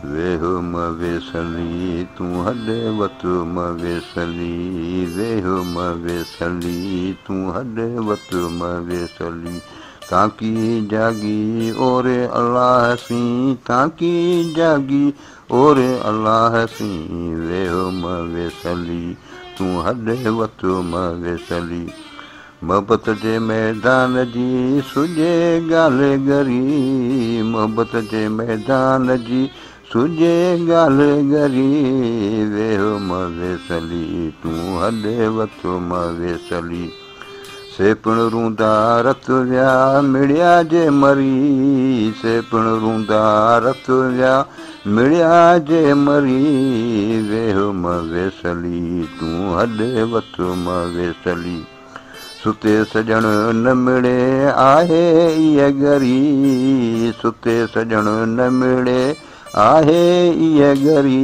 वेहो मवेसली तूं हॾे वतु मवेसली, वेहो मवेसली तूं हॾे वतु मवेसली। ताकी जागी ओरे अल्लाह सी, ताकी जागी ओरे अल्लाह सी, वेहो मवेसली तूं हॾे वतु मवेसली। मोहब्बत जे मैदान जी सुॼे ॻाल्हि गरी, मोहब्बत जे मैदान जी सुॼे ॻाल्हि गरी, वेहो मवेसली तूं हॾे वतु मवेसली। से पिण रूंदा रत विया मिड़िया जे मरी, से पिण रूंदा रत विया मिड़िया जे मरी, वेहो मवेसली तूं हॾे वतु मवेसली। सुते सजण न मिले आहे इहा गरी, सुते सजण न मिले आहे इहा गरी,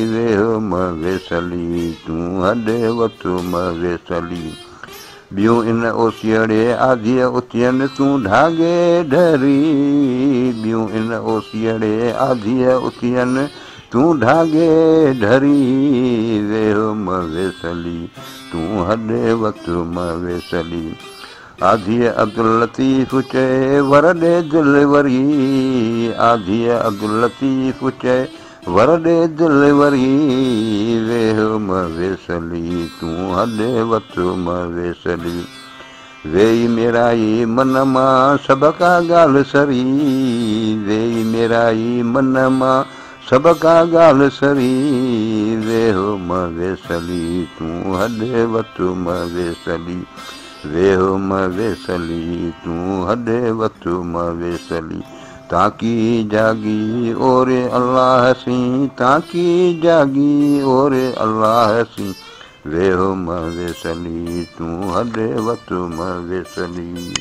वेहो मवेसली तूं हॾे वतु मवेसली। ॿियूं इन ओसियड़े आधीअ उथियनि तूं ढागे ढरी, ॿियूं इन ओसियड़े आधीअ उथियनि तूं ढागे ढरी, वेहो मवेसली तूं हॾे वतु मवेसली। आधीअ अब्दुल लतीफ़ चए वर ॾे दिलि वरी, आधीअ अब्दुल लतीफ़ चए वर ॾे दिलि वरी, वेहो मवेसली तूं हॾे वतु मवेसली। वेई मेराई मन मां सभ का ॻाल्हि सरी, वेई मेराई मन मां सभ का ॻाल्हि सरी, वेहो मवेसली तूं हॾे वतु मवेसली, वेहो मवेसली तूं हॾे वतु मवेसली। ताकी जागी ओरे अल्लाह सी, ताकी जागी ओरे अल्लाह सी, वेहो मवेसली तूं हॾे वतु मवेसली।